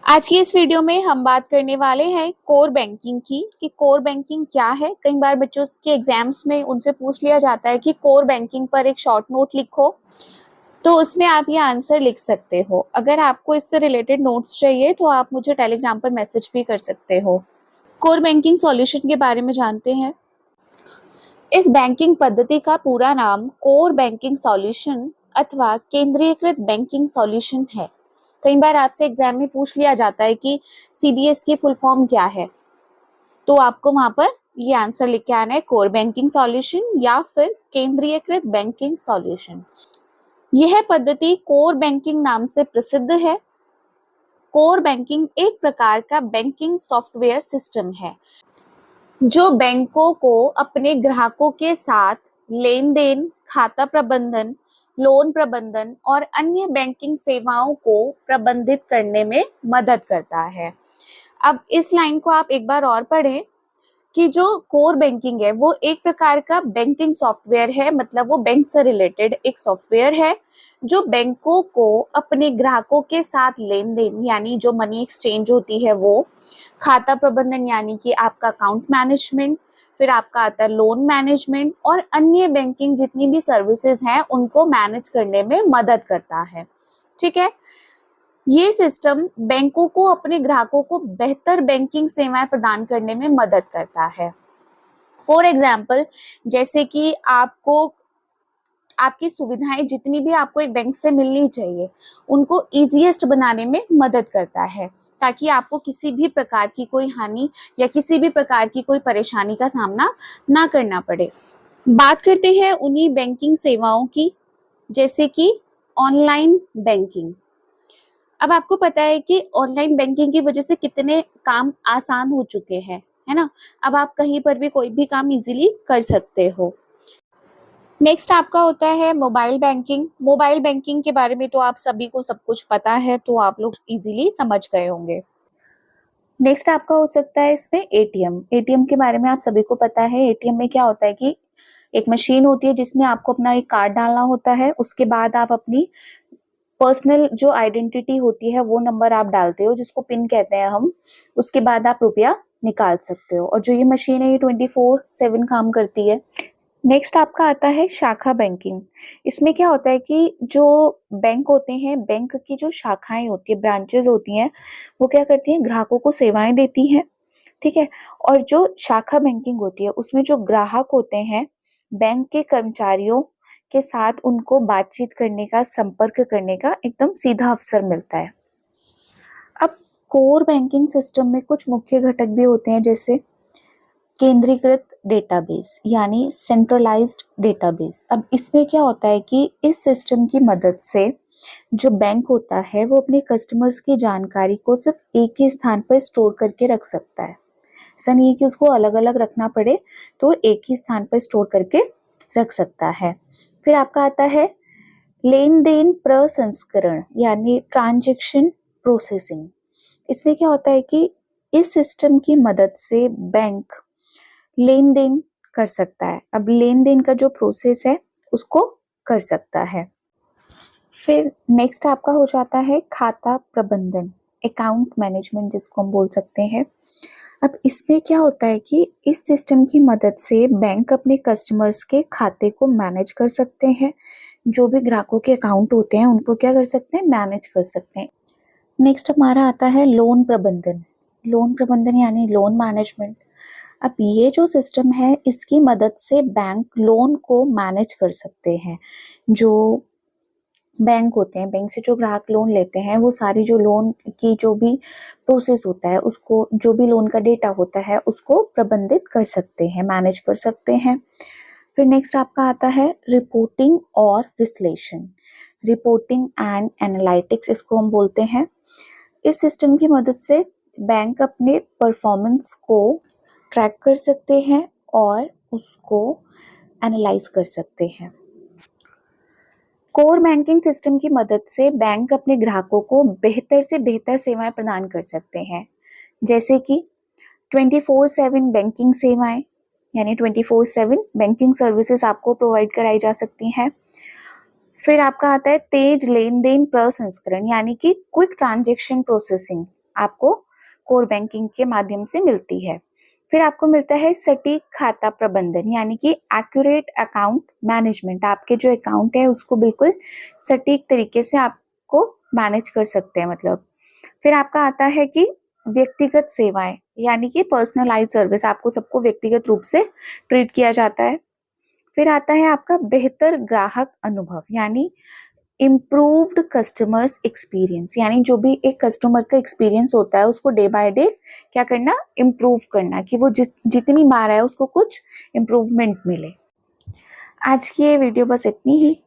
आज की इस वीडियो में हम बात करने वाले हैं कोर बैंकिंग की कि कोर बैंकिंग क्या है। कई बार बच्चों के एग्जाम्स में उनसे पूछ लिया जाता है कि कोर बैंकिंग पर एक शॉर्ट नोट लिखो, तो उसमें आप ये आंसर लिख सकते हो। अगर आपको इससे रिलेटेड नोट्स चाहिए तो आप मुझे टेलीग्राम पर मैसेज भी कर सकते हो। कोर बैंकिंग सॉल्यूशन के बारे में जानते हैं। इस बैंकिंग पद्धति का पूरा नाम कोर बैंकिंग सॉल्यूशन अथवा केंद्रीयकृत बैंकिंग सॉल्यूशन है। कई बार आपसे एग्जाम में पूछ लिया जाता है कि सीबीएस की फुल फॉर्म क्या है, तो आपको वहां पर ये आंसर लिख के आना है, कोर बैंकिंग सॉल्यूशन या फिर केंद्रीयकृत बैंकिंग सॉल्यूशन। यह पद्धति कोर बैंकिंग नाम से प्रसिद्ध है। कोर बैंकिंग एक प्रकार का बैंकिंग सॉफ्टवेयर सिस्टम है जो बैंकों को अपने ग्राहकों के साथ लेन देन, खाता प्रबंधन, लोन प्रबंधन और अन्य बैंकिंग सेवाओं को प्रबंधित करने में मदद करता है। अब इस लाइन को आप एक बार और पढ़ें कि जो कोर बैंकिंग है वो एक प्रकार का बैंकिंग सॉफ्टवेयर है, मतलब वो बैंक से रिलेटेड एक सॉफ्टवेयर है जो बैंकों को अपने ग्राहकों के साथ लेन देन यानी जो मनी एक्सचेंज होती है वो, खाता प्रबंधन यानी कि आपका अकाउंट मैनेजमेंट, फिर आपका आता है लोन मैनेजमेंट और अन्य बैंकिंग जितनी भी सर्विसेज हैं उनको मैनेज करने में मदद करता है। ठीक है, ये सिस्टम बैंकों को अपने ग्राहकों को बेहतर बैंकिंग सेवाएं प्रदान करने में मदद करता है। फॉर एग्जाम्पल, जैसे कि आपको आपकी सुविधाएं जितनी भी आपको एक बैंक से मिलनी चाहिए उनको इजीएस्ट बनाने में मदद करता है, ताकि आपको किसी भी प्रकार की कोई हानि या किसी भी प्रकार की कोई परेशानी का सामना ना करना पड़े। बात करते हैं उन्हीं बैंकिंग सेवाओं की, जैसे कि ऑनलाइन बैंकिंग। अब आपको पता है कि ऑनलाइन बैंकिंग की वजह से कितने काम आसान हो चुके हैं, है ना। अब आप कहीं पर भी कोई भी काम इजीली कर सकते हो। नेक्स्ट आपका होता है मोबाइल बैंकिंग। मोबाइल बैंकिंग के बारे में तो आप सभी को सब कुछ पता है, तो आप लोग इजीली समझ गए होंगे। नेक्स्ट आपका हो सकता है इसमें एटीएम। एटीएम के बारे में आप सभी को पता है। एटीएम में क्या होता है कि एक मशीन होती है जिसमें आपको अपना एक कार्ड डालना होता है, उसके बाद आप अपनी पर्सनल जो आइडेंटिटी होती है वो नंबर आप डालते हो जिसको पिन कहते हैं हम, उसके बाद आप रुपया निकाल सकते हो। और जो ये मशीन है ये 24/7 काम करती है। नेक्स्ट आपका आता है शाखा बैंकिंग। इसमें क्या होता है कि जो बैंक होते हैं, बैंक की जो शाखाएं होती है, ब्रांचेस होती हैं, वो क्या करती हैं, ग्राहकों को सेवाएं देती हैं। ठीक है, और जो शाखा बैंकिंग होती है उसमें जो ग्राहक होते हैं बैंक के कर्मचारियों के साथ उनको बातचीत करने का, संपर्क करने का एकदम सीधा अवसर मिलता है। अब कोर बैंकिंग सिस्टम में कुछ मुख्य घटक भी होते हैं, जैसे केंद्रीकृत डेटाबेस यानी सेंट्रलाइज्ड डेटाबेस। अब इसमें क्या होता है कि इस सिस्टम की मदद से जो बैंक होता है वो अपने कस्टमर्स की जानकारी को सिर्फ एक ही स्थान पर स्टोर करके रख सकता है। ऐसा नहीं है कि उसको अलग अलग रखना पड़े, तो एक ही स्थान पर स्टोर करके रख सकता है। फिर आपका आता है लेन देन प्रसंस्करण यानी ट्रांजैक्शन प्रोसेसिंग। इसमें क्या होता है कि इस सिस्टम की मदद से बैंक लेन देन कर सकता है। अब लेन देन का जो प्रोसेस है उसको कर सकता है। फिर नेक्स्ट आपका हो जाता है खाता प्रबंधन, अकाउंट मैनेजमेंट जिसको हम बोल सकते हैं। अब इसमें क्या होता है कि इस सिस्टम की मदद से बैंक अपने कस्टमर्स के खाते को मैनेज कर सकते हैं। जो भी ग्राहकों के अकाउंट होते हैं उनको क्या कर सकते हैं, मैनेज कर सकते हैं। नेक्स्ट हमारा आता है लोन प्रबंधन। लोन प्रबंधन यानी लोन मैनेजमेंट। अब ये जो सिस्टम है इसकी मदद से बैंक लोन को मैनेज कर सकते हैं। जो बैंक होते हैं, बैंक से जो ग्राहक लोन लेते हैं वो सारी जो लोन की जो भी प्रोसेस होता है उसको, जो भी लोन का डेटा होता है उसको प्रबंधित कर सकते हैं, मैनेज कर सकते हैं। फिर नेक्स्ट आपका आता है रिपोर्टिंग और विश्लेषण। रिपोर्टिंग एंड एनालिटिक्स इसको हम बोलते हैं। इस सिस्टम की मदद से बैंक अपने परफॉर्मेंस को ट्रैक कर सकते हैं और उसको एनालाइज कर सकते हैं। कोर बैंकिंग सिस्टम की मदद से बैंक अपने ग्राहकों को बेहतर से बेहतर सेवाएं प्रदान कर सकते हैं, जैसे कि 24/7 बैंकिंग सेवाएं यानी 24/7 बैंकिंग सर्विसेज आपको प्रोवाइड कराई जा सकती हैं। फिर आपका आता है तेज लेन देन प्रसंस्करण यानी कि क्विक ट्रांजैक्शन प्रोसेसिंग। आपको कोर बैंकिंग के माध्यम से मिलती है। फिर आपको मिलता है सटीक खाता प्रबंधन, यानी कि एक्यूरेट अकाउंट मैनेजमेंट। आपके जो अकाउंट है उसको बिल्कुल सटीक तरीके से आपको मैनेज कर सकते हैं मतलब। फिर आपका आता है कि व्यक्तिगत सेवाएं, यानी कि पर्सनलाइज सर्विस, आपको सबको व्यक्तिगत रूप से ट्रीट किया जाता है। फिर आता है आपका बेहतर ग्राहक अनुभव, यानी इम्प्रूव्ड कस्टमर्स एक्सपीरियंस, यानी जो भी एक कस्टमर का एक्सपीरियंस होता है उसको डे बाय डे क्या करना, इम्प्रूव करना, कि वो जितनी बार आए उसको कुछ इम्प्रूवमेंट मिले। आज की ये वीडियो बस इतनी ही।